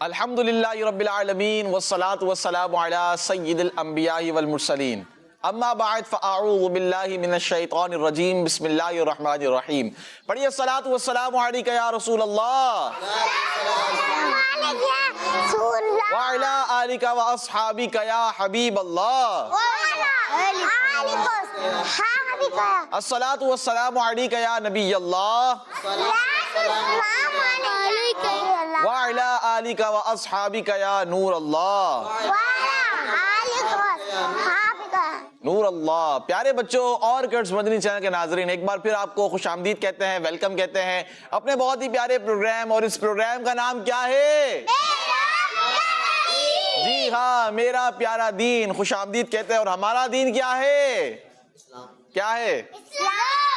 الحمدللہ رب العالمین والصلاة والسلام علی سید الانبیاء والمرسلین اما بعد فاعوذ باللہ من الشیطان الرجیم بسم اللہ الرحمن الرحیم. پڑھیے الصلاة والسلام علیکہ یا رسول اللہ وعلی آلکہ واصحابکہ یا حبیب اللہ الصلاة والسلام علیکہ یا نبی اللہ وعلی آلکہ واصحابکہ یا نور اللہ نور اللہ. پیارے بچوں اور کڈز مدنی چینل کے ناظرین، ایک بار پھر آپ کو خوش آمدید کہتے ہیں، ویلکم کہتے ہیں اپنے بہت ہی پیارے پروگرام. اور اس پروگرام کا نام کیا ہے؟ جی ہاں، میرا پیارا دین. خوش آمدید کہتے ہیں. اور ہمارا دین کیا ہے؟ کیا ہے؟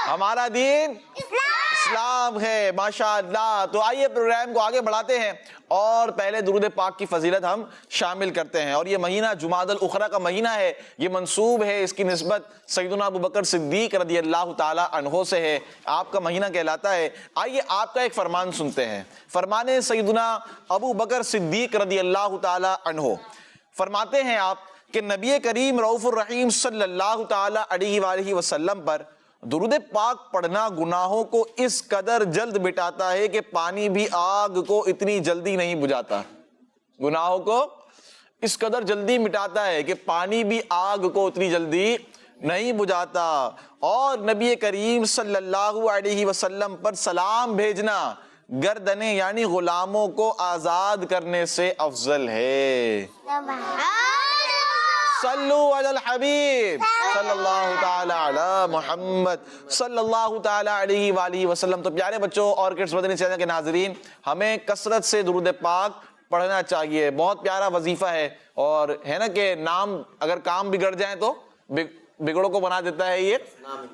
ہمارا دین اسلام ہے. ماشاءاللہ. تو آئیے پروگرام کو آگے بڑھاتے ہیں اور پہلے درود پاک کی فضیلت ہم شامل کرتے ہیں. اور یہ مہینہ جمادی الاخری کا مہینہ ہے. یہ منسوب ہے، اس کی نسبت سیدنا ابو بکر صدیق رضی اللہ تعالی عنہ سے ہے. آپ کا مہینہ کہلاتا ہے. آئیے آپ کا ایک فرمان سنتے ہیں. فرمان سیدنا ابو بکر صدیق رضی اللہ تعالی عنہ فرماتے ہیں آپ کہ نبی کریم رؤوف الرحیم صلی اللہ تعالی علیہ وآلہ وسلم پر درود پاک پڑھنا گناہوں کو اس قدر جلد مٹاتا ہے کہ پانی بھی آگ کو اتنی جلدی نہیں بجھاتا. گناہوں کو اس قدر جلدی مٹاتا ہے کہ پانی بھی آگ کو اتنی جلدی نہیں بجھاتا. اور نبی کریم صلی اللہ علیہ وسلم پر سلام بھیجنا گردنیں یعنی غلاموں کو آزاد کرنے سے افضل ہے. صلو علی الحبیب صلی اللہ تعالی علی محمد صلی اللہ تعالی علیہ وآلہ وسلم. تو پیارے بچوں اور کڈز مدنی چینل کے ناظرین، ہمیں کثرت سے درود پاک پڑھنا چاہیے. بہت پیارا وظیفہ ہے. اور ہے نا کہ نام اگر کام بگڑ جائیں تو بگڑوں کو بنا دیتا ہے یہ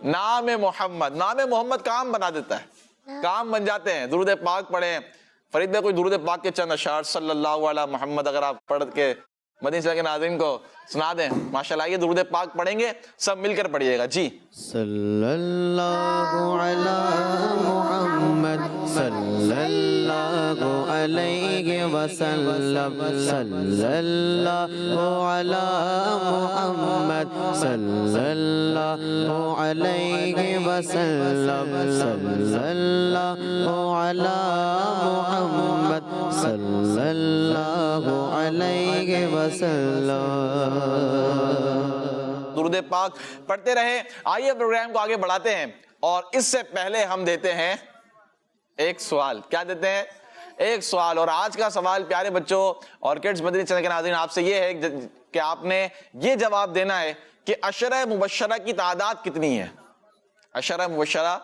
نام محمد. نام محمد کام بنا دیتا ہے، کام بن جاتے ہیں. درود پاک پڑھیں. فرید بھائی کوئی درود پاک کے چند اشعار صلی اللہ علی محمد اگر آپ پڑھ کے مدنی چینل کے ناظرین کو سنا دیں. ماشاءاللہ. یہ درود پاک پڑھیں گے، سب مل کر پڑھیے گا. جی. صلی اللہ علی محمد صلی اللہ علیہ وسلم صلی اللہ علی محمد صلی اللہ علیہ وسلم صلی اللہ علی محمد صلی اللہ علیہ وسلم. درود پاک پڑھتے رہے. آئیے پروگرام کو آگے بڑھاتے ہیں اور اس سے پہلے ہم دیتے ہیں ایک سوال. کیا دیتے ہیں؟ ایک سوال. اور آج کا سوال پیارے بچوں اور کڈز مدنی چینل کے ناظرین آپ سے یہ ہے کہ آپ نے یہ جواب دینا ہے کہ عشرہ مبشرہ کی تعداد کتنی ہے. عشرہ مبشرہ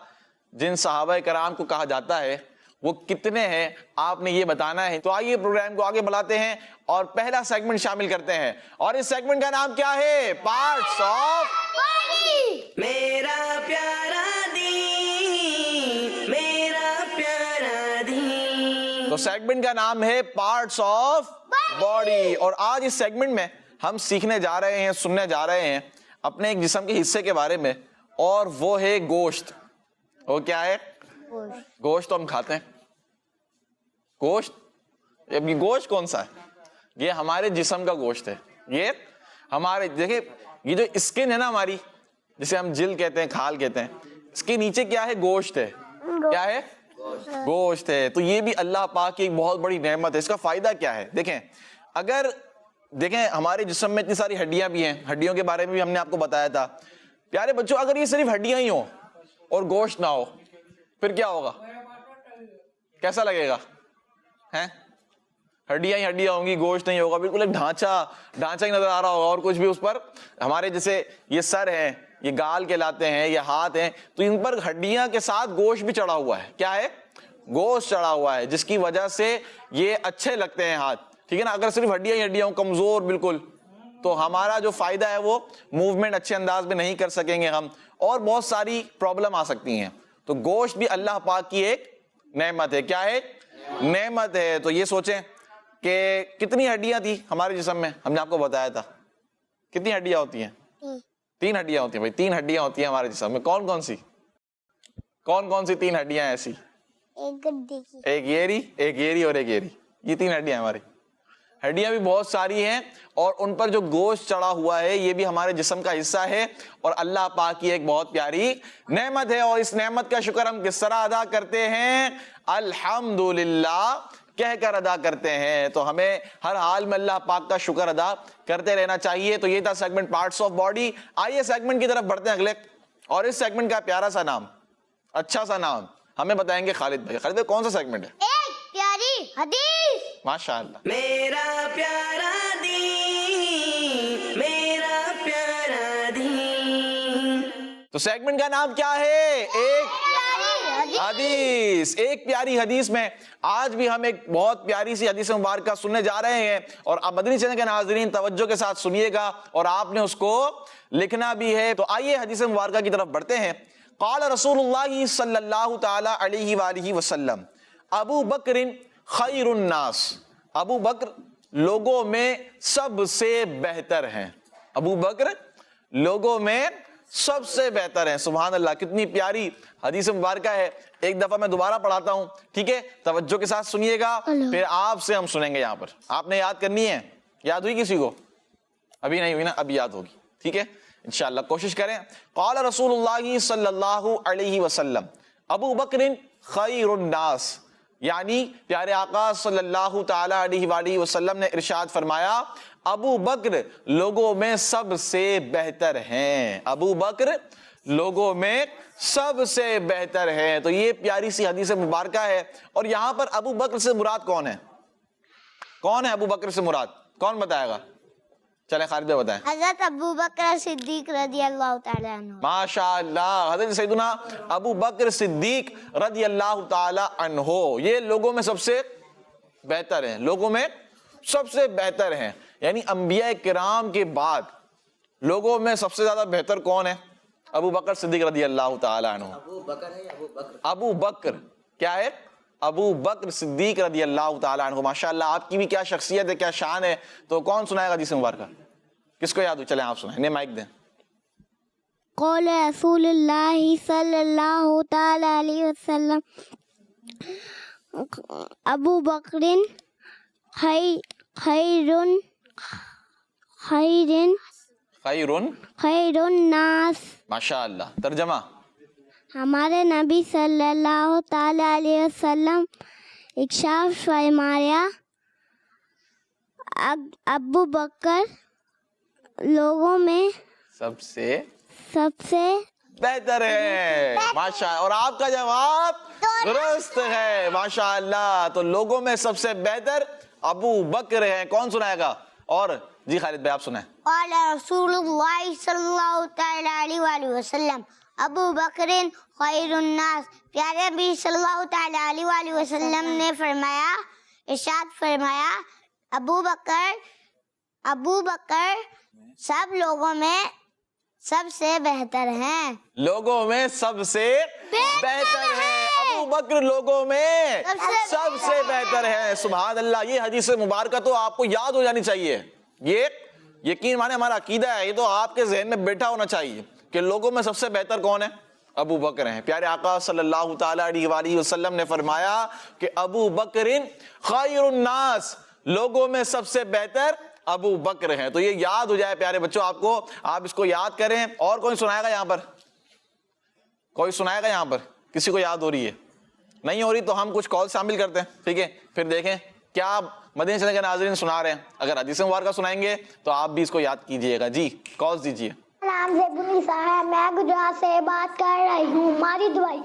جن صحابہ کرام کو کہا جاتا ہے وہ کتنے ہیں آپ نے یہ بتانا ہے. تو آئیے پروگرام کو آگے بڑھاتے ہیں اور پہلا سیگمنٹ شامل کرتے ہیں. اور اس سیگمنٹ کا نام کیا ہے؟ پارٹس آف میرا پیارا دین، میرا پیارا دین. تو سیگمنٹ کا نام ہے پارٹس آف باڈی. اور آج اس سیگمنٹ میں ہم سیکھنے جا رہے ہیں، سننے جا رہے ہیں اپنے ایک جسم کے حصے کے بارے میں، اور وہ ہے گوشت. وہ کیا ہے؟ گوشت. تو ہم کھاتے ہیں گوشت. یہ گوشت کون سا ہے؟ یہ ہمارے جسم کا گوشت ہے. یہ ہمارے دیکھیں یہ جو اسکن ہے نا ہماری، جسے ہم جلد کہتے ہیں، کھال کہتے ہیں، اس کے نیچے کیا ہے؟ گوشت ہے. کیا ہے؟ گوشت ہے. تو یہ بھی اللہ پاک کی ایک بہت بڑی نعمت ہے. اس کا فائدہ کیا ہے؟ دیکھیں اگر دیکھیں ہمارے جسم میں اتنی ساری ہڈیاں بھی ہیں، ہڈیوں کے بارے میں بھی ہم نے آپ کو بتایا تھا. پیارے بچوں اگر یہ صرف ہڈیاں ہی ہوں اور گوشت نہ ہو پھر کیا ہوگا؟ کیسا لگے گا؟ ہڈیاں ہی ہڈیاں ہوں گی، گوشت نہیں ہوگا. بالکل ایک ڈھانچہ ہی نظر آ رہا ہوگا اور کچھ بھی اس پر. ہمارے جیسے یہ سر ہیں، یہ گال کہلاتے ہیں، یہ ہاتھ ہیں، تو ان پر ہڈیاں کے ساتھ گوشت بھی چڑھا ہوا ہے. کیا ہے؟ گوشت چڑھا ہوا ہے، جس کی وجہ سے یہ اچھے لگتے ہیں ہاتھ. ٹھیک ہے نا. اگر صرف ہڈیاں ہی ہڈیاں ہوں، کمزور بالکل، تو ہمارا جو فائدہ ہے وہ موومنٹ اچھے انداز میں نہیں کر سکیں گے ہم، اور بہت ساری پرابلم آ سکتی ہیں. تو گوشت بھی اللہ پاک کی ایک نعمت ہے. کیا ہے؟ نعمت ہے. تو یہ سوچیں کہ کتنی ہڈیاں تھی ہمارے جسم میں. ہم نے آپ کو بتایا تھا کتنی ہڈیاں ہوتی ہیں. 3 ہڈیاں ہوتی ہیں بھائی. 3 ہڈیاں ہوتی ہیں ہمارے جسم میں. کون کون سی 3 ہڈیاں ایسی؟ ایک یہ رہی، ایک یہ رہی اور ایک یہ رہی. یہ 3 ہڈیاں ہماری. ہڈیاں بھی بہت ساری ہیں اور ان پر جو گوشت چڑھا ہوا ہے یہ بھی ہمارے جسم کا حصہ ہے اور اللہ پاک کی ایک بہت پیاری نعمت ہے. اور اس نعمت کا شکر ہم کس طرح ادا کرتے ہیں؟ الحمدللہ کہہ کر ادا کرتے ہیں. تو ہمیں ہر حال میں اللہ پاک کا شکر ادا کرتے رہنا چاہیے. تو یہ تھا سیگمنٹ پارٹس آف باڈی. آئیے سیگمنٹ کی طرف بڑھتے ہیں اگلے, اور اس سیگمنٹ کا پیارا سا نام, اچھا سا نام ہمیں بتائیں گے خالد بھائی. خالد بھائی کون سا سیگمنٹ ہے؟ ایک پیاری حدیث. ماشاءاللہ. میرا پیارا دین، میرا پیارا دین. تو سیگمنٹ کا نام کیا ہے؟ ایک حدیث. ایک پیاری حدیث میں آج بھی ہم ایک بہت پیاری سی حدیث مبارکہ سننے جا رہے ہیں, اور آپ مدنی چینل کے ناظرین توجہ کے ساتھ سنیے گا اور آپ نے اس کو لکھنا بھی ہے. تو آئیے حدیث مبارکہ کی طرف بڑھتے ہیں. قال رسول اللہ صلی اللہ تعالی علیہ وآلہ وسلم ابو بکر خیر الناس. ابو بکر لوگوں میں سب سے بہتر ہیں. ابو بکر لوگوں میں سب سے بہتر ہیں. سبحان اللہ, کتنی پیاری حدیث مبارکہ ہے. ایک دفعہ میں دوبارہ پڑھاتا ہوں, ٹھیک ہے؟ توجہ کے ساتھ سنیے گا, پھر آپ سے ہم سنیں گے. یہاں پر آپ نے یاد کرنی ہے. یاد ہوئی کسی کو؟ ابھی نہیں ہوئی نا, ابھی یاد ہوگی, ٹھیک ہے انشاءاللہ, کوشش کریں. قال رسول اللہ صلی اللہ علیہ وسلم ابو بکر خیر الناس, یعنی پیارے آقا صلی اللہ تعالی علیہ وآلہ وسلم نے ارشاد فرمایا ابو بکر لوگوں میں سب سے بہتر ہیں. ابو بکر لوگوں میں سب سے بہتر ہیں. تو یہ پیاری سی حدیث مبارکہ ہے. اور یہاں پر ابو بکر سے مراد کون ہے؟ کون ہے ابو بکر سے مراد؟ کون بتائے گا؟ چلیں خالد بھائی بتائیں. حضرت ابو بکر صدیق رضی اللہ تعالی عنہ. ماشاءاللہ, حضرت سیدنا ابو بکر صدیق رضی اللہ تعالی عنہ یہ لوگوں میں سب سے بہتر ہیں. لوگوں میں سب سے بہتر ہیں, یعنی انبیاء کرام کے بعد لوگوں میں سب سے زیادہ بہتر کون ہے؟ ابو بکر صدیق رضی اللہ تعالی عنہ. ابو بکر کیا ہے؟ ابو بکر صدیق رضی اللہ تعالی عنہ. ماشاءاللہ, آپ کی بھی کیا شخصیت ہے, کیا شان ہے. تو کون سنائے گا حدیث مبارکہ؟ کس کو یاد ہو؟ چلیں آپ سنائیں, انہیں مائک دیں. قول رسول اللہ صلی اللہ تعالی علیہ وسلم ابو بکر خیر الناس. ماشاءاللہ. ترجمہ؟ ہمارے نبی صلی اللہ تعالی علیہ وسلم ارشاد فرمایا ابو بکر لوگوں میں سب سے بہتر ہے. ماشاء, اور آپ کا جواب درست ہے. ماشاءاللہ. تو لوگوں میں سب سے بہتر ابو بکر ہیں. کون سنائے گا؟ اور جی خالد بھائی آپ سنائیں. قال رسول اللہ صلی اللہ تعالی علیہ وآلہ وسلم ابو بکر خیر الناس. پیارے نبی صلی اللہ تعالی علیہ وآلہ وسلم نے فرمایا, ارشاد فرمایا ابو بکر سب لوگوں میں سب سے بہتر ہیں. لوگوں میں سب سے بہتر ہے. ابو بکر لوگوں میں سب سے بہتر ہے. سبحان اللہ. یہ حدیث مبارکہ تو آپ کو یاد ہو جانی چاہیے. یہ یقین مانے ہمارا عقیدہ ہے, یہ تو آپ کے ذہن میں بیٹھا ہونا چاہیے کہ لوگوں میں سب سے بہتر کون ہے؟ ابو بکر ہیں. پیارے آقا صلی اللہ تعالی علیہ وآلہ وسلم نے فرمایا کہ ابو بکر خیر الناس, لوگوں میں سب سے بہتر ابو بکر ہیں. تو یہ یاد ہو جائے پیارے بچوں آپ کو, آپ اس کو یاد کریں. اور کوئی سنائے گا یہاں پر؟ کوئی سنائے گا یہاں پر؟ کسی کو یاد ہو رہی ہے؟ نہیں ہو رہی تو ہم کچھ کال شامل کرتے ہیں, ٹھیک ہے؟ پھر دیکھیں کیا مدنی چینل کے ناظرین سنا رہے ہیں. اگر حدیث مبارکہ سنائیں گے تو آپ بھی اس کو یاد کیجئے گا. جی کالز دیجئے. نام زیبونیسا ہے, میں گجرات سے بات کر رہی ہوں. ماری دعائی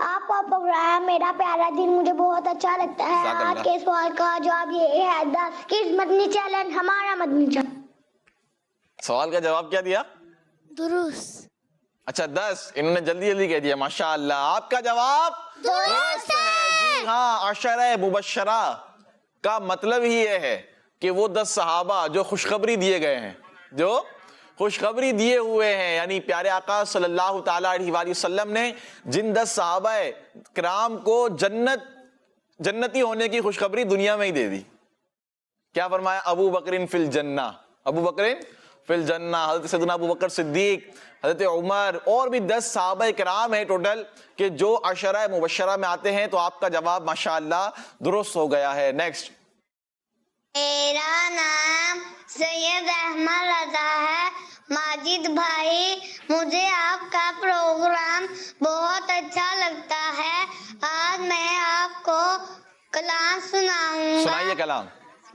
آپ کا پروگرام میرا پیارا دن مجھے بہت اچھا لگتا ہے. آج کے سوال کا جواب یہ ہے 10 کس مدنی چینل ہمارا مدنی چینل. سوال کا جواب کیا دیا؟ درست. اچھا 10, انہوں نے جلدی کہہ دیا. ماشاءاللہ, آپ کا جواب درست ہے. جی ہاں, عشرہ مبشرہ کا مطلب ہی یہ ہے کہ وہ 10 صحابہ جو خوشخبری دیے گئے ہیں, جو خوشخبری دیے ہوئے ہیں, یعنی پیارے آقا صلی اللہ تعالی علیہ وآلہ وسلم نے جن 10 صحابہ کرام کو جنتی ہونے کی خوشخبری دنیا میں ہی دے دی. کیا فرمایا؟ ابو بکر فی الجنہ, ابو بکر فی الجنہ. حضرت سیدنا ابو بکر صدیق, حضرت عمر, اور بھی 10 صحابہ کرام ہیں ٹوٹل کہ جو عشرہ مبشرہ میں آتے ہیں. تو آپ کا جواب ماشاءاللہ درست ہو گیا ہے. نیکسٹ. میرا نام سید احمد رضا ہے. ماجد بھائی مجھے آپ کا پروگرام بہت اچھا لگتا ہے. آج میں آپ کو کلام سناؤں گا. سنائیے کلام.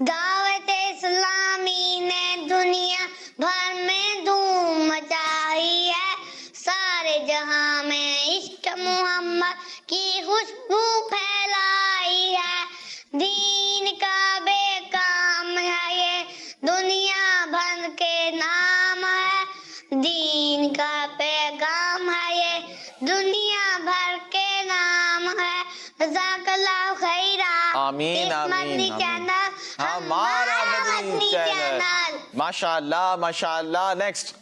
دعوت اسلامی نے دنیا بھر میں دھوم مچائی ہے. سارے جہاں میں عشق محمد کی خوشبو پھیلائی ہے. دین کا بے کام ہے یہ دنیا بھر کے نام ہے. دین کا پیغام ہے یہ دنیا بھر کے نام ہے. جزاک اللہ خیرا. آمین آمین آمین. ہمارا مدنی چینل. ماشاء اللہ ماشاء اللہ. نیکسٹ.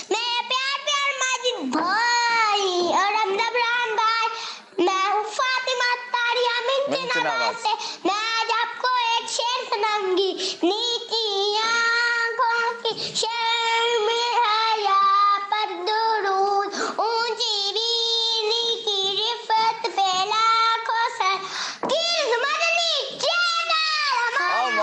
میرے پیار ماجد بھائی اور ابراہیم بھائی، میں ہوں فاطمہ طاہرہ منت نواز سے. میں آج آپ کو ایک شعر سناؤں گی. نیکی آنکھوں کی شہر میں حیا پر درود، اونچی بینی کی رفت پہ لاکھوں سر. کس مدنی چینل.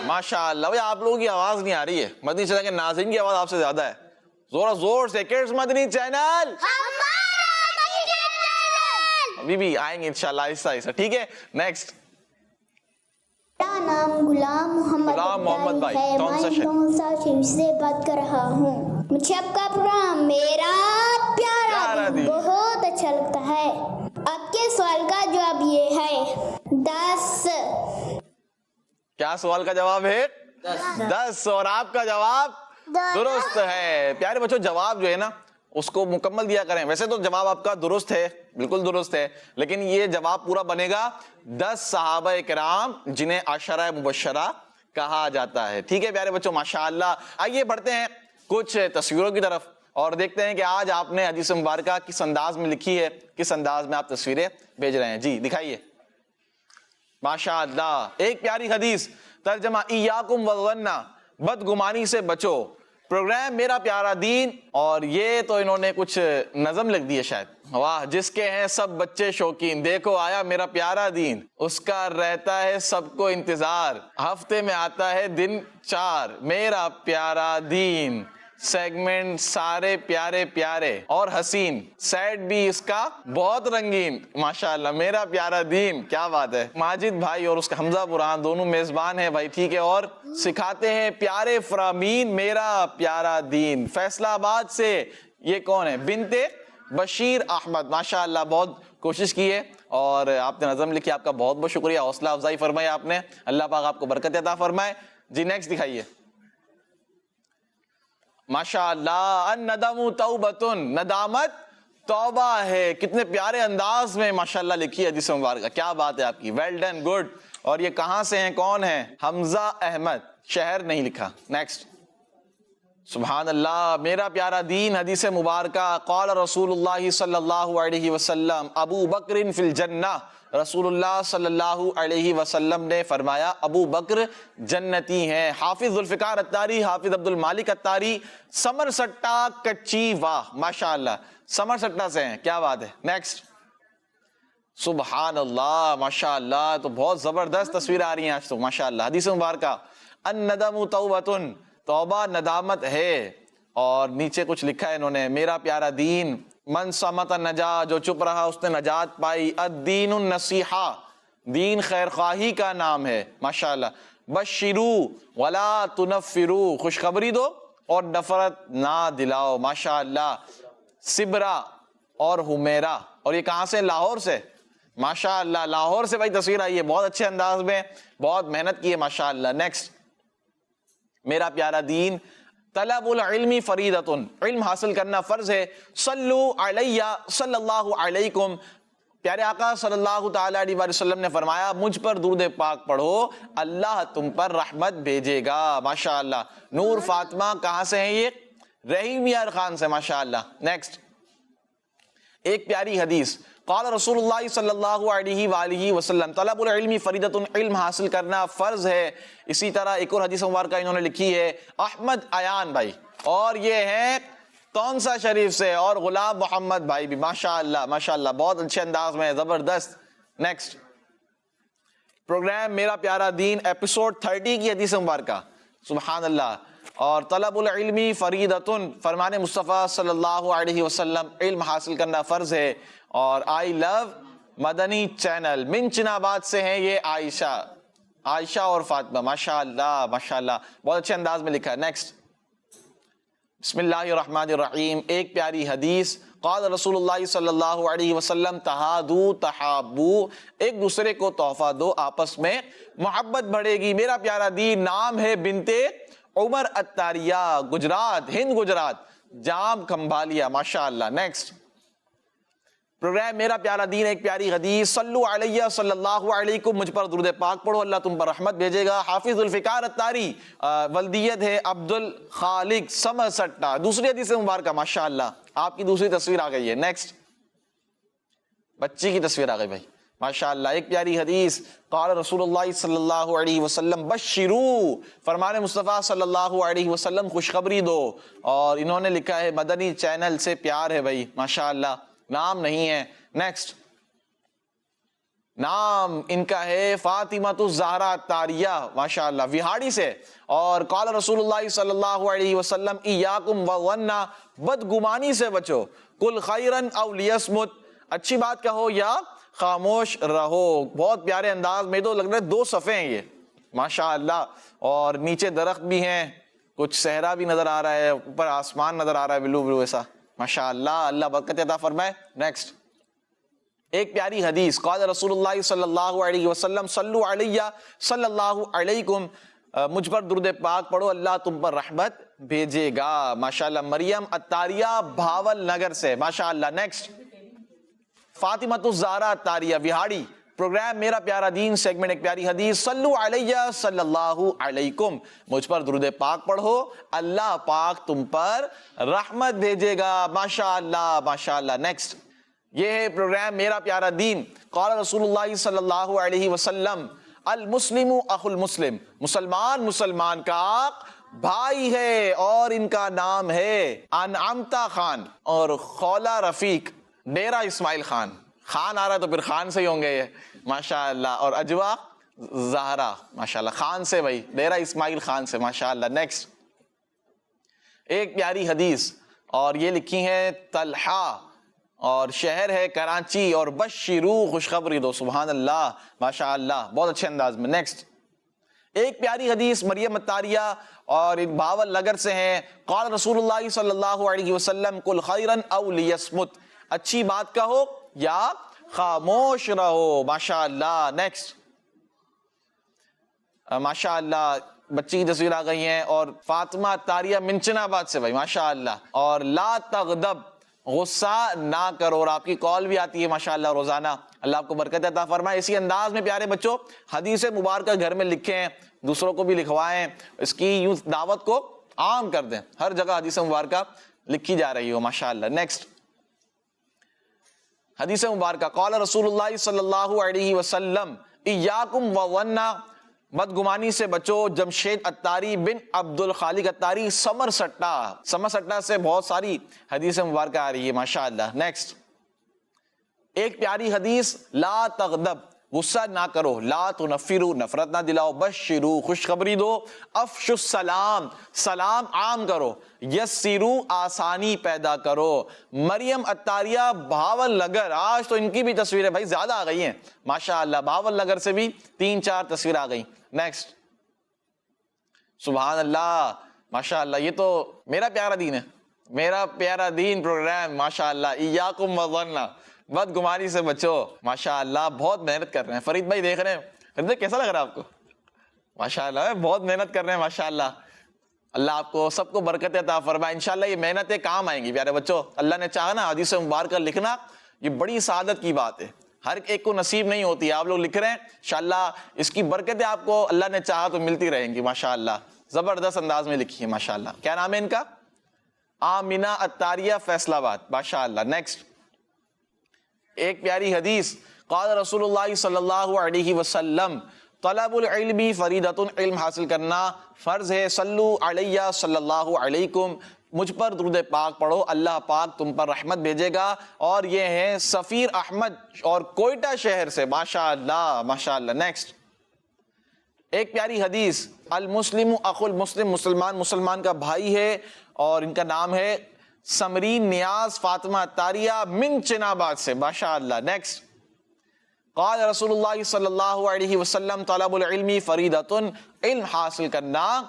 ماشاء اللہ. بھائی آپ لوگوں کی آواز نہیں آ رہی ہے. مدنی چینل کے ناظرین کی آواز آپ سے زیادہ ہے. زور زور سے کڈز مدنی چینل. ابھی بھی آئیں گے انشاءاللہ آہستہ آہستہ. ٹھیک ہے. نیکسٹ. میرا نام غلام محمد بھائی ہے. کون سا میں شہر؟ ڈونسا شریف سے بات کر رہا ہوں. مجھے آپ کا پروگرام میرا پیارا دن بہت اچھا لگتا ہے. آپ کے سوال کا جواب یہ ہے 10. کیا سوال کا جواب ہے؟ 10. اور آپ کا جواب درست ہے. پیارے بچوں جواب جو ہے نا اس کو مکمل دیا کریں. ویسے تو جواب آپ کا درست ہے، بالکل درست ہے، لیکن یہ جواب پورا بنے گا 10 صحابہ کرام جنہیں عشرہ مبشرہ کہا جاتا ہے. ٹھیک ہے پیارے بچوں ماشاءاللہ. آئیے بڑھتے ہیں کچھ تصویروں کی طرف اور دیکھتے ہیں کہ آج آپ نے حدیث مبارکہ کس انداز میں لکھی ہے، کس انداز میں آپ تصویریں بھیج رہے ہیں. جی دکھائیے. ماشاءاللہ. ایک پیاری حدیث. ترجمہ ایاکم والظن، بدگمانی سے بچو. پروگرام میرا پیارا دین. اور یہ تو انہوں نے کچھ نظم لکھ دی ہے شاید. واہ. جس کے ہیں سب بچے شوقین، دیکھو آیا میرا پیارا دین. اس کا رہتا ہے سب کو انتظار، ہفتے میں آتا ہے دن 4. میرا پیارا دین. سیگمنٹ سارے پیارے پیارے اور حسین. سیٹ بھی اس کا بہت رنگین. ماشاءاللہ میرا پیارا دین. کیا بات ہے. ماجد بھائی اور اس کا حمزہ برہان دونوں میزبان ہیں بھائی. ٹھیک ہے. اور سکھاتے ہیں پیارے فرامین میرا پیارا دین. فیصلہ آباد سے یہ کون ہے؟ بنت بشیر احمد. ماشاءاللہ بہت کوشش کی ہے اور آپ نے نظم لکھی. آپ کا بہت بہت شکریہ. حوصلہ افزائی فرمائی آپ نے. اللہ پاک آپ کو برکت عطا فرمائے. جی نیکسٹ دکھائیے. ماشاءاللہ. الندم توبۃ، ندامت توبہ ہے. کتنے پیارے انداز میں ماشاءاللہ لکھی ہے حدیث مبارکہ. کیا بات ہے آپ کی. Well done, good. اور یہ کہاں سے ہیں، کون ہیں؟ حمزہ احمد. شہر نہیں لکھا. نیکسٹ. سبحان اللہ. میرا پیارا دین حدیث مبارکہ. قال رسول اللہ صلی اللہ علیہ وسلم ابو بکر فی الجنہ. رسول اللہ صلی اللہ علیہ وسلم نے فرمایا ابو بکر جنتی ہیں. حافظ ذوالفقار اتاری، حافظ عبد المالک اتاری، سمر سٹا کچی. واہ ماشاءاللہ. سمر سٹا سے ہیں. کیا بات ہے. نیکسٹ. سبحان اللہ ماشاءاللہ. تو بہت زبردست تصویر آ رہی ہیں آج تو ماشاءاللہ. حدیث مبارکہ الندم توبۃ، توبہ ندامت ہے. اور نیچے کچھ لکھا ہے انہوں نے میرا پیارا دین. من صمت نجا، جو چپ رہا اس نے نجات پائی. الدین النصیحہ، دین خیر خواہی کا نام ہے. ماشاءاللہ. بشرو ولا تنفرو، خوشخبری دو اور نفرت نہ دلاؤ. ماشاءاللہ. سبرا اور حمیرہ. اور یہ کہاں سے؟ لاہور سے. ماشاءاللہ لاہور سے بھائی تصویر آئی ہے بہت اچھے انداز میں، بہت محنت کی ہے ماشاءاللہ. نیکسٹ. میرا پیارا دین. طلب العلم فریضۃ، علم حاصل کرنا فرض ہے. صلو علیہ صلی اللہ علیکم. پیارے آقا صلی اللہ تعالی علیہ وسلم نے فرمایا مجھ پر درود پاک پڑھو اللہ تم پر رحمت بھیجے گا. ماشاءاللہ. نور فاطمہ کہاں سے ہیں؟ یہ رحیم یار خان سے. ماشاءاللہ. نیکسٹ. ایک پیاری حدیث. قال رسول اللہ صلی اللہ علیہ وآلہ وسلم طلب العلم فریضۃ، علم حاصل کرنا فرض ہے. اسی طرح ایک اور حدیث مبارکہ انہوں نے لکھی ہے احمد ایان بھائی، اور یہ ہے تونسا شریف سے، اور غلام محمد بھائی بھی. ماشاءاللہ ماشاءاللہ بہت اچھے انداز میں، زبردست. نیکسٹ. پروگرام میرا پیارا دین ایپیسوڈ 30 کی حدیث مبارکہ، سبحان اللہ. اور طلب العلمی فریدتن، فرمان مصطفیٰ صلی اللہ علیہ وسلم، علم حاصل کرنا فرض ہے. اور آئی لو مدنی چینل، منچن آباد سے ہیں یہ عائشہ اور فاطمہ، ماشاء اللہ ماشاء اللہ، بہت اچھے انداز میں لکھا ہے. نیکسٹ، بسم اللہ الرحمن الرحیم. ایک پیاری حدیث، قال رسول اللہ صلی اللہ علیہ وسلم تہادو تحابو، ایک دوسرے کو تحفہ دو، آپس میں محبت بڑھے گی. میرا پیارا دین، نام ہے بنتے عمر اتاریہ، گجرات، ہند گجرات، جام کھمبالیا، ماشاء اللہ. نیکسٹ پروگرام میرا پیارا دین، ایک پیاری حدیث، صلو علیہ صلی اللہ علیکم، مجھ پر درود پاک پڑھو، اللہ تم پر رحمت بھیجے گا. حافظ الفقار اتاری، ولدیت ہے عبد الخالق سمرسٹا. دوسری حدیث مبارکہ، ماشاء اللہ، آپ کی دوسری تصویر آ گئی ہے. نیکسٹ، بچی کی تصویر آ گئی بھائی، ماشاء اللہ. ایک پیاری حدیث، قال رسول اللہ صلی اللہ علیہ وسلم بشرو، فرمان مصطفیٰ صلی اللہ علیہ وسلم خوشخبری دو. اور انہوں نے لکھا ہے مدنی چینل سے پیار ہے بھائی، ماشاء اللہ، نام نہیں ہے. نیکسٹ، نام ان کا ہے فاطمۃ الزہرا اتاریہ، ماشاء اللہ، وہاڑی سے. اور قال رسول اللہ صلی اللہ علیہ وسلم ایاکم والظن، بدگمانی سے بچو، کل خیرن او لیصمت، اچھی بات کہو یا خاموش رہو. بہت پیارے انداز میں، تو لگ رہا ہے 2 صفحے ہیں یہ، ماشاء اللہ. اور نیچے درخت بھی ہیں، کچھ صحرا بھی نظر آ رہا ہے، اوپر آسمان نظر آ رہا ہے بلو بلو ایسا، ماشاء اللہ، اللہ برکت عطا فرمائے. نیکسٹ، ایک پیاری حدیث، قال رسول اللہ صلی اللہ علیہ وسلم صلو علیہ صلی اللہ علیکم، مجھ پر درود پاک پڑھو، اللہ تم پر رحمت بھیجے گا. ماشاء اللہ. مریم اتاریہ بھاول نگر سے، ماشاء اللہ. نیکسٹ، فاطمۃ الزہرا اتاریہ، وہاڑی. پروگرام میرا پیارا دین، سیگمنٹ ایک پیاری حدیث، صلو علیہ صلی اللہ علیکم، مجھ پر درود پاک پڑھو، اللہ پاک تم پر رحمت بھیجے گا. ماشاء اللہ ماشاء اللہ. نیکسٹ، یہ ہے پروگرام میرا پیارا دین، قال رسول اللہ صلی اللہ علیہ وسلم المسلم اخو المسلم، مسلمان کا بھائی ہے، اور ان کا نام ہے انعمتا خان اور خولا رفیق، ڈیرہ اسماعیل خان. خان آ رہا ہے تو پھر خان سے ہی ہوں گے یہ، ماشاء اللہ. اور اجوا زہرا، ماشاء اللہ، خان سے بھائی، ڈیرہ اسماعیل خان سے، ماشاء اللہ. نیکسٹ، ایک پیاری حدیث، اور یہ لکھی ہے طلحہ، اور شہر ہے کراچی، اور بشرو، خوشخبری دو، سبحان اللہ، ماشاء اللہ، بہت اچھے انداز میں. نیکسٹ، ایک پیاری حدیث، مریم اتاریہ اور بھاول نگر سے ہیں، قال رسول اللہ صلی اللہ علیہ وسلم کل خیرن او لیصمت، اچھی بات کہو یا خاموش رہو. ماشاء اللہ. نیکسٹ، ماشاء اللہ، بچی کی تصویر آ گئی ہیں. اور فاطمہ اتاریہ منچن آباد سے بھائی، ماشاء اللہ. اور لا تغضب، غصہ نہ کرو. اور آپ کی کال بھی آتی ہے ماشاء اللہ روزانہ، اللہ آپ کو برکت عطا فرمائے. اسی انداز میں پیارے بچوں، حدیث مبارکہ گھر میں لکھیں، دوسروں کو بھی لکھوائیں، اس کی یوں دعوت کو عام کر دیں، ہر جگہ حدیث مبارکہ لکھی جا رہی ہو، ماشاء اللہ. نیکسٹ، حدیث مبارکہ، قال رسول اللہ صلی اللہ علیہ وسلم ایاکم والظن، بدگمانی سے بچو. جمشید اتاری بن عبد الخالق اتاری، سمرسٹا سے بہت ساری حدیث مبارکہ آ رہی ہے، ماشاء اللہ. نیکسٹ، ایک پیاری حدیث، لا تغضب، غصہ نہ کرو، لا تنفروا، نفرت نہ دلاؤ، بشروا، خوشخبری دو، افشوا السلام، سلام عام کرو، یسروا، آسانی پیدا کرو. مریم اتاریہ بھاول نگر، آج تو ان کی بھی تصویریں بھائی زیادہ آ گئی ہیں، ماشاء اللہ، بھاول نگر سے بھی 3-4 تصویر آ گئی. نیکسٹ، سبحان اللہ، ماشاء اللہ، یہ تو میرا پیارا دین ہے، میرا پیارا دین پروگرام، ماشاء اللہ. ایاکم والظن، بدگمانی سے بچو، ماشاء اللہ، بہت محنت کر رہے ہیں. فرید بھائی دیکھ رہے ہیں، فرید بھائی کیسا لگ رہا ہے آپ کو؟ ماشاء اللہ، بہت محنت کر رہے ہیں، ماشاء اللہ. اللہ آپ کو سب کو برکت عطا فرمائے. انشاءاللہ یہ محنتیں کام آئیں گی پیارے بچوں. اللہ نے چاہا نا حدیث مبارکہ لکھنا، یہ بڑی سعادت کی بات ہے، ہر ایک کو نصیب نہیں ہوتی. آپ لوگ لکھ رہے ہیں، انشاءاللہ اس کی برکتیں آپ کو اللہ نے چاہا تو ملتی رہیں گی، ماشاء اللہ. زبردست انداز میں لکھی ہے، ماشاء اللہ. کیا نام ہے ان کا؟ آمینہ اتاریہ، فیصل آباد، ماشاء اللہ. نیکسٹ، ایک پیاری حدیث، قال رسول اللہ صلی اللہ علیہ وسلم طلب العلم فریدۃ، علم حاصل کرنا فرض ہے. صلو علیہ صلی اللہ علیکم، مجھ پر درود پاک پڑھو، اللہ پاک تم پر رحمت بھیجے گا. اور یہ ہے سفیر احمد اور کوئٹہ شہر سے، ماشاء اللہ ماشاء اللہ. نیکسٹ، ایک پیاری حدیث، المسلم اخو المسلم، مسلمان مسلمان کا بھائی ہے، اور ان کا نام ہے سمرین نیاز فاطمہ اتاریہ من چن آباد سے، ماشاء اللہ۔ نیکسٹ، قال رسول اللہ صلی اللہ علیہ وسلم طلب العلم فریدۃ، علم حاصل کرنا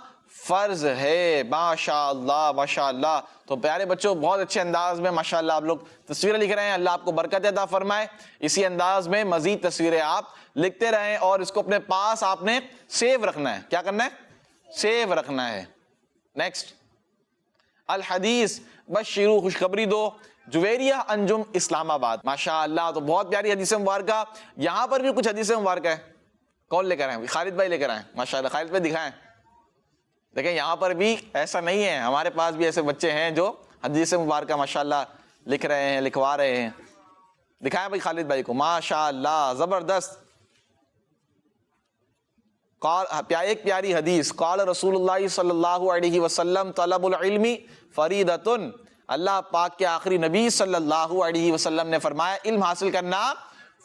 فرض ہے، ماشاء اللہ ماشاء اللہ۔ تو پیارے بچوں، بہت اچھے انداز میں ماشاء اللہ آپ لوگ تصویریں لکھ رہے ہیں، اللہ آپ کو برکت عطا فرمائے۔ اسی انداز میں مزید تصویریں آپ لکھتے رہیں، اور اس کو اپنے پاس آپ نے سیو رکھنا ہے۔ کیا کرنا ہے؟ سیو رکھنا ہے۔ نیکسٹ، الحدیث بشرو، خوشخبری دو، جویریہ انجم اسلام آباد، ماشاء اللہ۔ تو بہت پیاری حدیث مبارکہ، یہاں پر بھی کچھ حدیث مبارکہ ہے، کون لے کر آئے؟ خالد بھائی لے کر آئے، ماشاء اللہ۔ خالد بھائی دکھائیں، دیکھیں یہاں پر بھی ایسا نہیں ہے، ہمارے پاس بھی ایسے بچے ہیں جو حدیث مبارکہ ماشاء اللہ لکھ رہے ہیں، لکھوا رہے ہیں۔ دکھائیں بھائی خالد بھائی کو، ماشاء اللہ زبردست۔ ایک پیاری حدیث، قال رسول اللہ صلی اللہ علیہ وسلم طلب العلم فریدۃ، اللہ پاک کے آخری نبی صلی اللہ علیہ وسلم نے فرمایا علم حاصل کرنا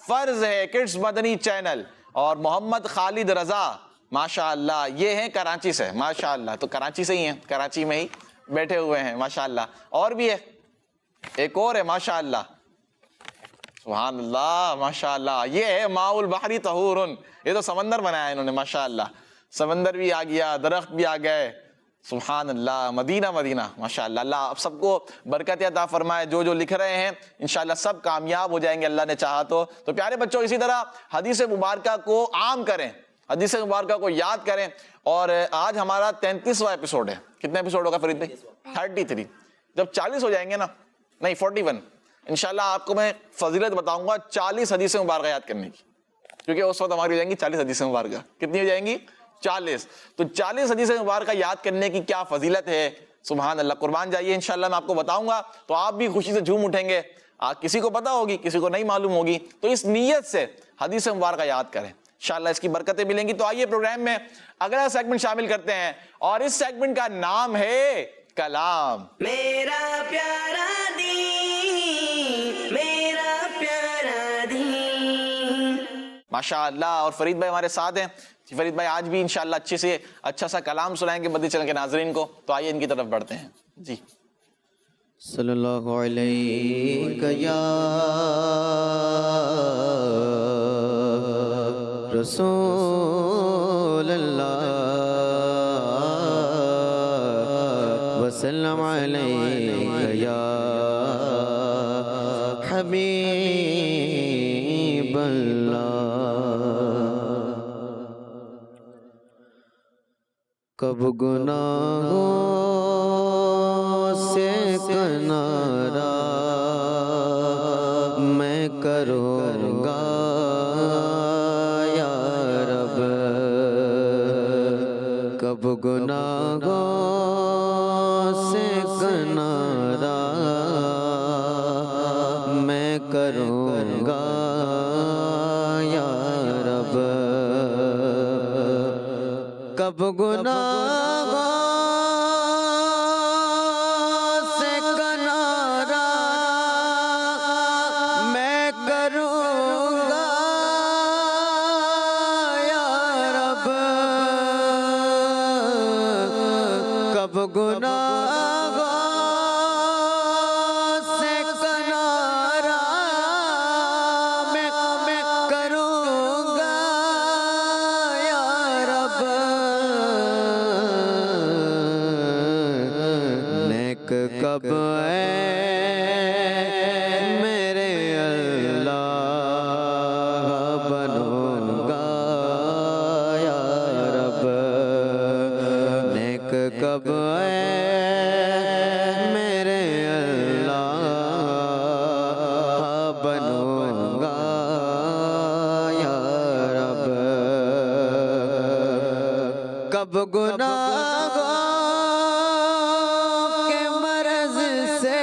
فرض ہے۔ کڈز مدنی چینل اور محمد خالد رضا ماشاء اللہ، یہ ہیں کراچی سے، ماشاء اللہ۔ تو کراچی سے ہی ہیں، کراچی میں ہی بیٹھے ہوئے ہیں ماشاء اللہ۔ اور بھی ہے، ایک اور ہے ماشاء اللہ، سبحان اللہ ماشاء اللہ، یہ ہے ماء البحر طہور، یہ تو سمندر بنایا انہوں نے ماشاء اللہ، سمندر بھی آ گیا، درخت بھی آ گئے، سبحان اللہ، مدینہ مدینہ ماشاء اللہ۔ اللہ آپ سب کو برکت عطا فرمائے، جو جو لکھ رہے ہیں انشاءاللہ سب کامیاب ہو جائیں گے اللہ نے چاہا تو۔ تو پیارے بچوں، اسی طرح حدیث مبارکہ کو عام کریں، حدیث مبارکہ کو یاد کریں۔ اور آج ہمارا 33واں ایپیسوڈ ہے، کتنے ایپیسوڈ ہوگا فرید بھائی؟ 33۔ جب 40 ہو جائیں گے نا، نہیں 41، انشاءاللہ آپ کو میں فضیلت بتاؤں گا 40 حدیث مبارکہ یاد کرنے کی، کیونکہ اس وقت ہماری ہو جائیں گی 40 حدیث مبارکہ۔ کتنی ہو جائیں گی؟ 40۔ تو 40 حدیث مبارکہ یاد کرنے کی کیا فضیلت ہے، سبحان اللہ۔ قربان جائیے، انشاءاللہ میں آپ کو بتاؤں گا تو آپ بھی خوشی سے جھوم اٹھیں گے۔ کسی کو پتا ہوگی، کسی کو نہیں معلوم ہوگی، تو اس نیت سے حدیث مبارکہ یاد کریں، انشاءاللہ اس کی برکتیں ملیں گی۔ تو آئیے پروگرام میں اگلا سیگمنٹ شامل کرتے ہیں، اور اس سیگمنٹ کا نام ہے کلام۔ میرا پیارا دین، میرا پیارا دین، ماشاء اللہ۔ اور فرید بھائی ہمارے ساتھ ہیں، فرید بھائی آج بھی انشاءاللہ اچھا سا کلام سنائیں گے مدنی چینل کے ناظرین کو۔ تو آئیے ان کی طرف بڑھتے ہیں جی۔ صلی اللہ علیہ یا رسول اللہ وسلم علیہ یا حبیب اللہ۔ کب گناہوں سے کنارہ میں کروں گا یا رب، کب گناہوں سے کنارہ میں کروں گا یا رب، کب گناہوں سے کنارہ میں کروں گا یا رب، کب گناہوں سے کنارہ میں کروں گا یا رب، نیک کب ہے میرے اللہ بنوں گا یا رب، نیک کب ہے میرے اللہ بنوں گا یا رب، کب گناہوں کے مرض سے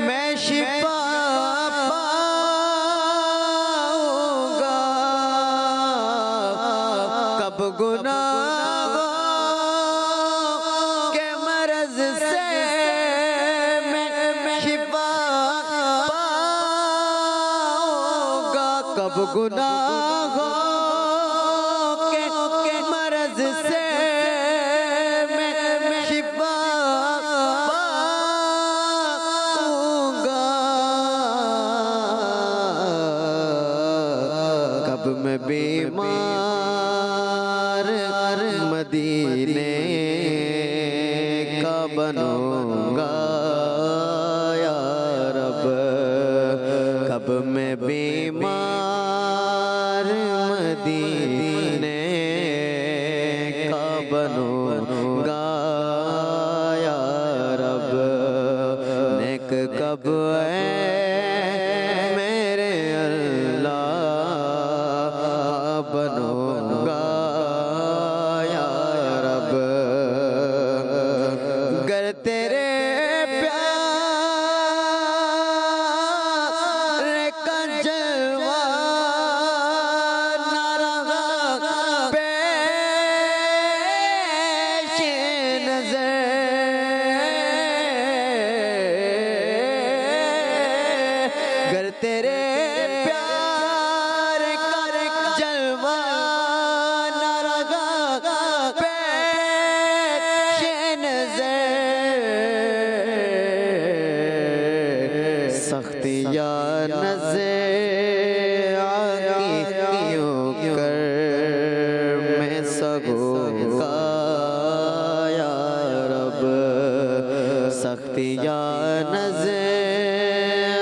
میں شفا پاؤں گا، کب گناہوں کے مرض سے میں شفا پاؤں گا، کب گناہوں کب میں بیمار مدینے کا بنوں گا یا رب، کب میں بیمار مدینے کا بنوں گا یا رب، نیک کب میرے اللہ بنوں گا یا رب، گر تیرے پیار کا جلوہ نہ رہا پیش نظر، گر تیرے پیار کا جلوہ نہ رہا پیش نظر، سختی یا نظر آگیوں کر میں سگوں گا یا رب، سختی یا نظر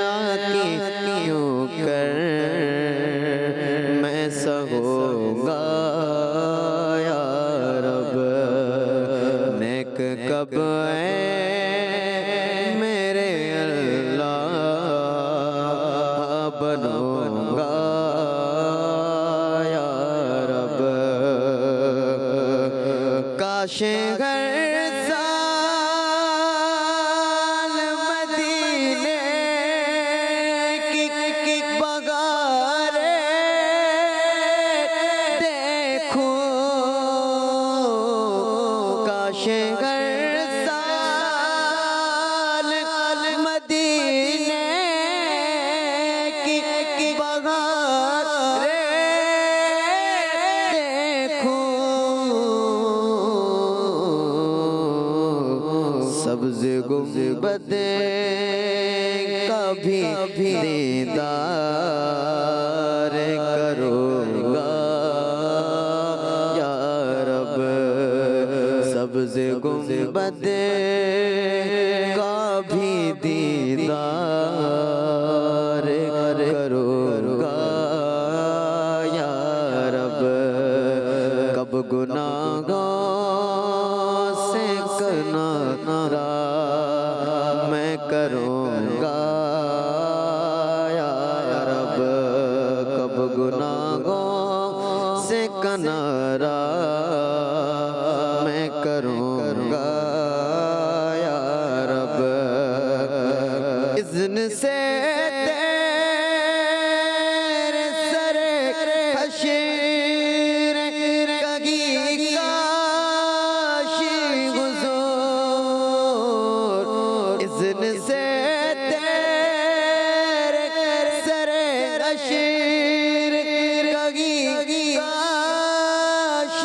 آگیوں کر میں سگوں گا یا رب، نیک کب میرے اللہ بنوں گا یا رب، کاش ہر سال مدینے کی بہاریں دیکھوں، کاش ہر سال مدینے کی بہاریں دیکھوں، سبز گنبدیں کبھی دیدار کروں گا یا رب، سبز گنبدیں کبھی دیدار کروں گا یا رب، کب گناہوں سے کنارہ میں کروں گا یا رب، کب گناہوں سے کنارہ میں کروں گا یا رب، اذن سے تیرے سر حشر کگی کاش حضور، اذن سے تیرے سر حشر کگی کاش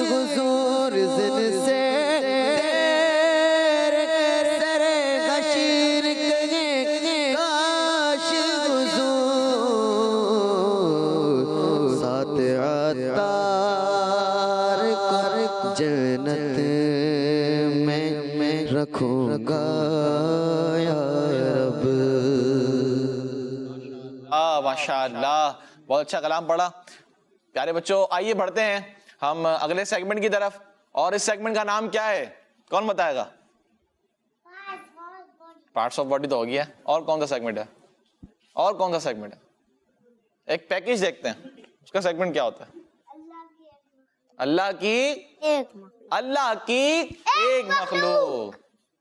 حضور، اذن سے تیرے سر حشر کگی کاش حضور، ساتھ عطار کر جنت میں رکھوں گا یا رب۔ ماشاء اللہ، بہت اچھا کلام پڑھا پیارے بچوں۔ آئیے بڑھتے ہیں ہم اگلے سیگمنٹ کی طرف، اور اس سیگمنٹ کا نام کیا ہے؟ کون بتائے گا؟ پارٹس آف باڈی تو ہو گیا، اور کون سا سیگمنٹ ہے؟ اور کون سا سیگمنٹ ہے؟ ایک پیکج دیکھتے ہیں، اس کا سیگمنٹ کیا ہوتا ہے؟ اللہ کی ایک مخلوق۔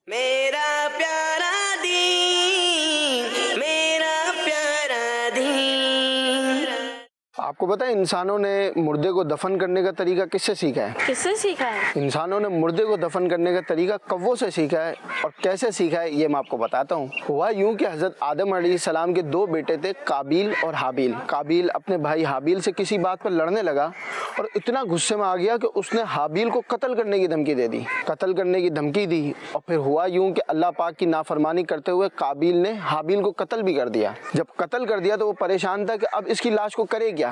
میرا پیارا دین، میرا پیارا دین۔ آپ کو پتہ ہے انسانوں نے مردے کو دفن کرنے کا طریقہ کس سے سیکھا ہے؟ کس سے سیکھا ہے؟ انسانوں نے مردے کو دفن کرنے کا طریقہ کووں سے سیکھا ہے، اور کیسے سیکھا ہے یہ میں آپ کو بتاتا ہوں۔ ہوا یوں کہ حضرت آدم علیہ السلام کے دو بیٹے تھے، قابیل اور حابیل۔ قابیل اپنے بھائی حابیل سے کسی بات پر لڑنے لگا اور اتنا غصے میں آ گیا کہ اس نے حابیل کو قتل کرنے کی دھمکی دے دی، اور پھر ہوا یوں کہ اللہ پاک کی نافرمانی کرتے ہوئے قابیل نے حابیل کو قتل بھی کر دیا۔ جب قتل کر دیا تو وہ پریشان تھا کہ اب اس کی لاش کو کرے کیا۔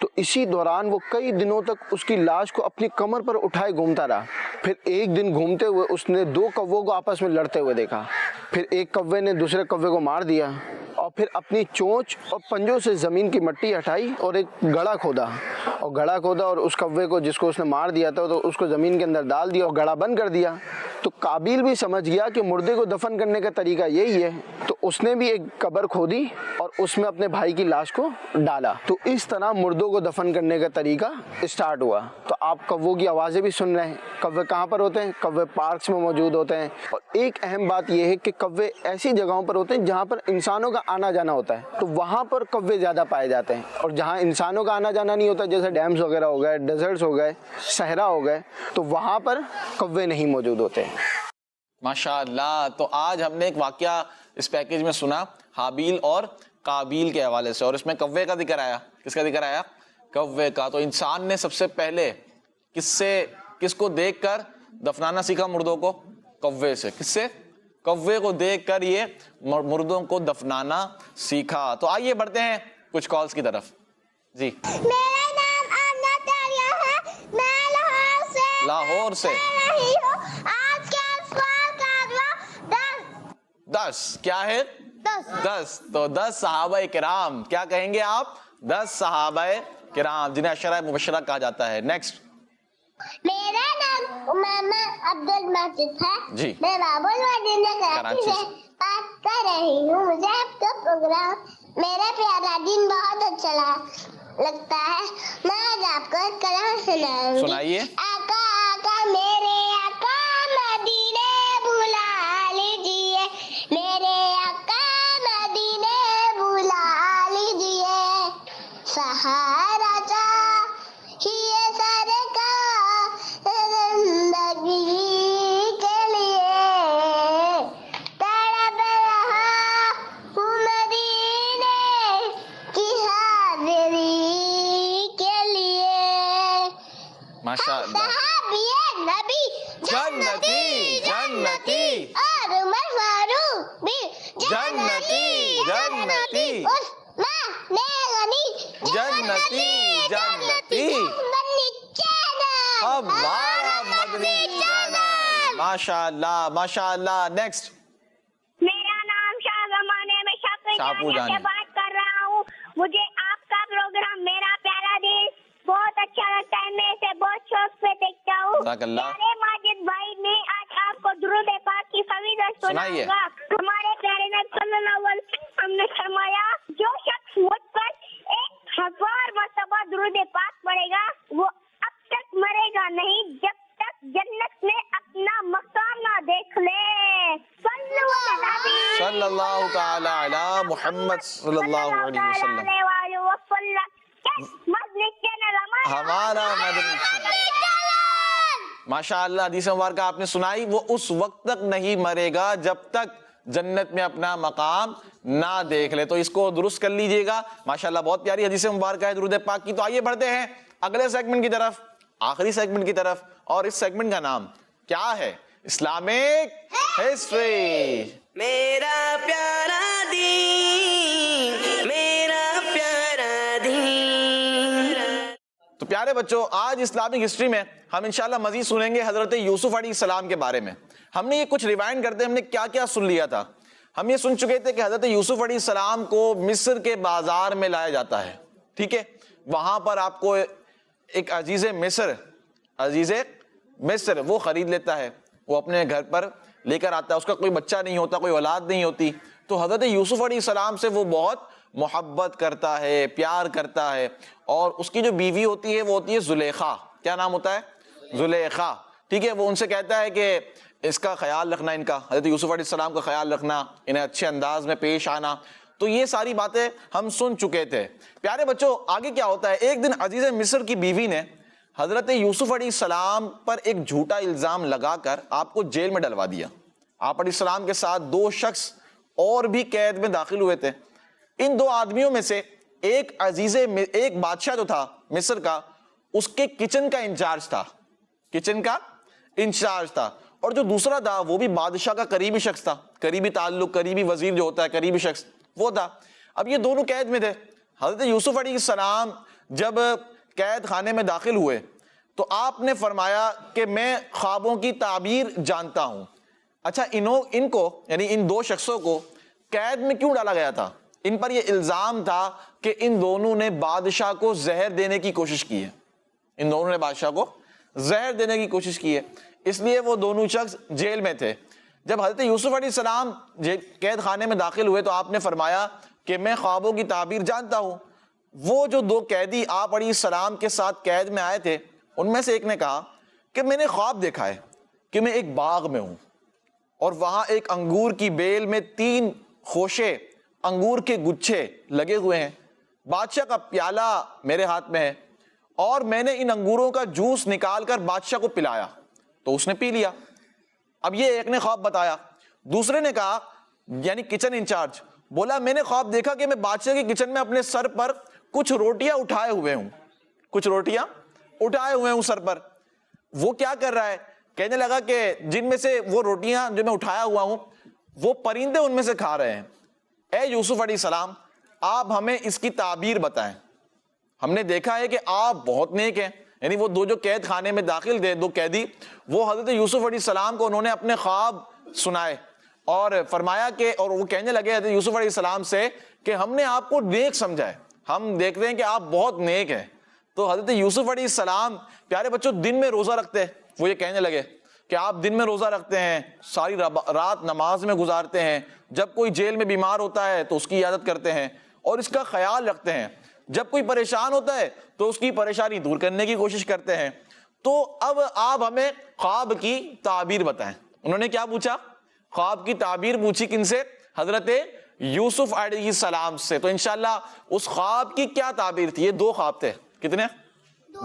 تو اسی دوران وہ کئی دنوں تک اس کی لاش کو اپنی کمر پر اٹھائے گھومتا رہا. پھر ایک دن گھومتے ہوئے اس نے 2 کووں کو آپس میں لڑتے ہوئے دیکھا. پھر ایک کوے نے دوسرے کوے کو مار دیا اور پھر اپنی چونچ اور پنجوں سے زمین کی مٹی ہٹائی اور ایک گڑھا کھودا اور اس کوے کو جس کو اس نے مار دیا تھا تو اس کو زمین کے اندر ڈال دیا اور گڑھا بند کر دیا. تو قابیل بھی سمجھ گیا کہ مردے کو دفن کرنے کا طریقہ یہی ہے, تو اس نے بھی ایک قبر کھودی اور اس میں اپنے بھائی کی لاش کو ڈالا. تو اس طرح مردوں کو دفن کرنے کا طریقہ اسٹارٹ ہوا. تو آپ کووں کی آوازیں بھی سن رہے ہیں. کوے کہاں پر ہوتے ہیں؟ کوے پارکس میں موجود ہوتے ہیں. اور ایک اہم بات یہ ہے کہ کوے ایسی جگہوں پر ہوتے ہیں جہاں پر انسانوں کا آنا جانا ہوتا ہے, تو وہاں پر کوے زیادہ پائے جاتے ہیں. اور جہاں انسانوں کا آنا جانا نہیں ہوتا, جیسے ڈیمز وغیرہ ہو گئے, ڈیزرٹس ہو گئے, صحرا ہو گئے, تو وہاں پر کوے نہیں موجود ہوتے ہیں. ماشاء اللہ. تو آج ہم نے ایک واقعہ اس پیکیج میں سنا حابیل اور قابیل کے حوالے سے, اور اس میں کوے کا ذکر آیا. کس کا ذکر آیا؟ کوے کا. تو انسان نے سب سے پہلے کس کو دیکھ کر دفنانا سیکھا مردوں کو؟ کوے سے. کس سے؟ کوے کو دیکھ کر یہ مردوں کو دفنانا سیکھا. تو آئیے بڑھتے ہیں کچھ کالز کی طرف. جی, میرا نام آمنہ تاریہ ہے, میں لاہور سے رہی ہوں. آج کا سوال کا 10. کیا ہے؟ 10. تو 10 صحابہ کرام. کیا کہیں گے آپ؟ 10 صحابہ کرام جنہیں عشرہ مبشرہ کہا جاتا ہے. نیکسٹ. میرا نام امامہ عبد المجید ہے. جی, میں باب المدینہ کراچی سے بات کر رہی ہوں. مجھے آپ کا پروگرام میرا پیارا دین بہت اچھا لگتا ہے. میں آج آپ کو ایک کلام سناؤں گی. سنائیے. آقا آقا میرے آقا مدینے بلا لیجیے, میرے آقا مدینے بلا لیجیے. سہارا چاہیے سر کا زندگی کے لیے, تڑپ رہا ہوں مدینے کی حاضری کے لیے. ماشاء اللہ. صحابی نبی جنتی جنتی اور عمر فاروق بھی جنتی جنتی عثمان غنی جنتی جنتی ہمارا مدنی چینل. ماشاء اللہ ماشاء اللہ. نیکسٹ. میرا نام شاہ زمانے میں شاپو شاپو جان سے بات کر رہا ہوں. مجھے آپ کا پروگرام میرا پیارا دین بہت اچھا لگتا ہے. میں اسے بہت شوق سے دیکھتا ہوں. جزاک اللہ. پیارے ماجد بھائی, میں آج آپ کو درود پاک کی فضیلت سنائیے. سناؤں گا. ہمارے پیارے نبی صلی اللہ علیہ وسلم نے فرمایا, جو شخص مجھ پر 1000 مرتبہ درود پاک پڑھے گا وہ اب تک مرے گا نہیں جب تک جنت میں اپنا مقام نہ دیکھ لے. صلی اللہ تعالی علی محمد صلی اللہ علیہ وسلم. ہمارا مدنی چینل. ماشاء اللہ. حدیث مبارکہ آپ نے سنائی, وہ اس وقت تک نہیں مرے گا جب تک جنت میں اپنا مقام نہ دیکھ لے. تو اس کو درست کر لیجئے گا. ماشاءاللہ بہت پیاری حدیث مبارکہ ہے درود پاک کی. تو آئیے بڑھتے ہیں اگلے سیگمنٹ کی طرف, آخری سیگمنٹ کی طرف, اور اس سیگمنٹ کا نام کیا ہے؟ Islamic history. میرا پیارا دین, میرا پیارا دین. تو پیارے بچوں, آج اسلامک ہسٹری میں ہم انشاءاللہ مزید سنیں گے حضرت یوسف علیہ السلام کے بارے میں. ہم نے یہ کچھ ریوائنڈ کرتے ہیں, ہم نے کیا کیا سن لیا تھا. ہم یہ سن چکے تھے کہ حضرت یوسف علیہ السلام کو مصر کے بازار میں لایا جاتا ہے. ٹھیک ہے, وہاں پر آپ کو ایک عزیز مصر وہ خرید لیتا ہے, وہ اپنے گھر پر لے کر آتا ہے. اس کا کوئی بچہ نہیں ہوتا, کوئی اولاد نہیں ہوتی. تو حضرت یوسف علیہ السلام سے وہ بہت محبت کرتا ہے, پیار کرتا ہے. اور اس کی جو بیوی ہوتی ہے وہ ہوتی ہے زلیخا. کیا نام ہوتا ہے؟ زلیخا. ٹھیک ہے, وہ ان سے کہتا ہے کہ اس کا خیال رکھنا, ان کا حضرت یوسف علیہ السلام کا خیال رکھنا, انہیں اچھے انداز میں پیش آنا. تو یہ ساری باتیں ہم سن چکے تھے. پیارے بچوں, آگے کیا ہوتا ہے, ایک دن عزیز مصر کی بیوی نے حضرت یوسف علیہ السلام پر ایک جھوٹا الزام لگا کر آپ کو جیل میں ڈلوا دیا. آپ علیہ السلام کے ساتھ 2 شخص اور بھی قید میں داخل ہوئے تھے. ان 2 آدمیوں میں سے ایک بادشاہ جو تھا مصر کا, اس کے کچن کا انچارج تھا, اور جو دوسرا تھا وہ بھی بادشاہ کا قریبی شخص تھا, قریبی تعلق, قریبی وزیر جو ہوتا ہے, قریبی شخص وہ تھا. اب یہ دونوں قید میں تھے. حضرت یوسف علیہ السلام جب قید خانے میں داخل ہوئے تو آپ نے فرمایا کہ میں خوابوں کی تعبیر جانتا ہوں. اچھا ان کو یعنی ان دو شخصوں کو قید میں کیوں ڈالا گیا تھا؟ ان پر یہ الزام تھا کہ ان دونوں نے بادشاہ کو زہر دینے کی کوشش کی ہے. ان دونوں نے بادشاہ کو زہر دینے کی کوشش کی ہے، اس لیے وہ دونوں شخص جیل میں تھے. جب حضرت یوسف علیہ السلام قید خانے میں داخل ہوئے تو آپ نے فرمایا کہ میں خوابوں کی تعبیر جانتا ہوں. وہ جو دو قیدی آپ علیہ السلام کے ساتھ قید میں آئے تھے ان میں سے ایک نے کہا کہ میں نے خواب دیکھا ہے کہ میں ایک باغ میں ہوں اور وہاں ایک انگور کی بیل میں 3 خوشے انگور کے گچھے لگے ہوئے ہیں، بادشاہ کا پیالہ میرے ہاتھ میں ہے اور میں نے ان انگوروں کا جوس نکال کر بادشاہ کو پلایا تو اس نے پی لیا. اب یہ ایک نے خواب بتایا. دوسرے نے کہا یعنی کچن انچارج بولا میں نے خواب دیکھا کہ میں بادشاہ کے کچن میں اپنے سر پر کچھ روٹیاں اٹھائے ہوئے ہوں سر پر. وہ کیا کر رہا ہے؟ کہنے لگا کہ جن میں سے وہ روٹیاں جو میں اٹھایا ہوا ہوں وہ پرندے ان میں سے کھا رہے ہیں. اے یوسف علیہ السلام آپ ہمیں اس کی تعبیر بتائیں. ہم نے دیکھا ہے کہ آپ بہت نیک ہیں. یعنی وہ دو جو قید خانے میں داخل تھے 2 قیدی، وہ حضرت یوسف علیہ السلام کو انہوں نے اپنے خواب سنائے اور فرمایا کہ اور وہ کہنے لگے حضرت یوسف علیہ السلام سے کہ ہم نے آپ کو نیک سمجھا ہے، ہم دیکھتے ہیں کہ آپ بہت نیک ہیں. تو حضرت یوسف علیہ السلام پیارے بچوں دن میں روزہ رکھتے ہیں. وہ یہ کہنے لگے کہ آپ دن میں روزہ رکھتے ہیں، ساری رات نماز میں گزارتے ہیں، جب کوئی جیل میں بیمار ہوتا ہے تو اس کی عیادت کرتے ہیں اور اس کا خیال رکھتے ہیں، جب کوئی پریشان ہوتا ہے تو اس کی پریشانی دور کرنے کی کوشش کرتے ہیں. تو اب آپ ہمیں خواب کی تعبیر بتائیں. انہوں نے کیا پوچھا؟ خواب کی تعبیر پوچھی. کن سے؟ حضرت یوسف علیہ السلام سے. تو انشاءاللہ اس خواب کی کیا تعبیر تھی؟ یہ 2 خواب تھے. کتنے؟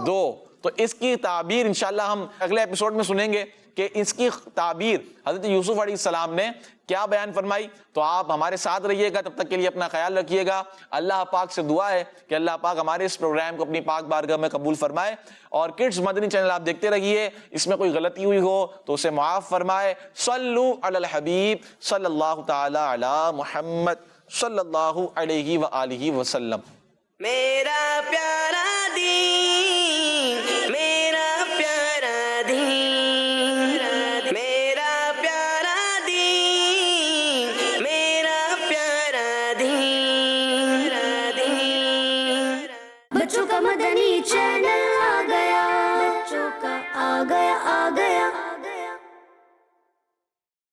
2. تو اس کی تعبیر انشاءاللہ ہم اگلے ایپیسوڈ میں سنیں گے کہ اس کی تعبیر حضرت یوسف علیہ السلام نے کیا بیان فرمائی. تو آپ ہمارے ساتھ رہیے گا، تب تک کے لیے اپنا خیال رکھیے گا. اللہ پاک سے دعا ہے کہ اللہ پاک ہمارے اس پروگرام کو اپنی پاک بارگاہ میں قبول فرمائے. اور کڈز مدنی چینل آپ دیکھتے رہیے، اس میں کوئی غلطی ہوئی ہو تو اسے معاف فرمائے. صلو علی الحبیب صلی اللہ تعالی علی محمد صلی اللہ علیہ وآلہ وسلم. میرا پیارا دین، میرا پیارا دین، میرا پیارا دین، میرا پیارا دین.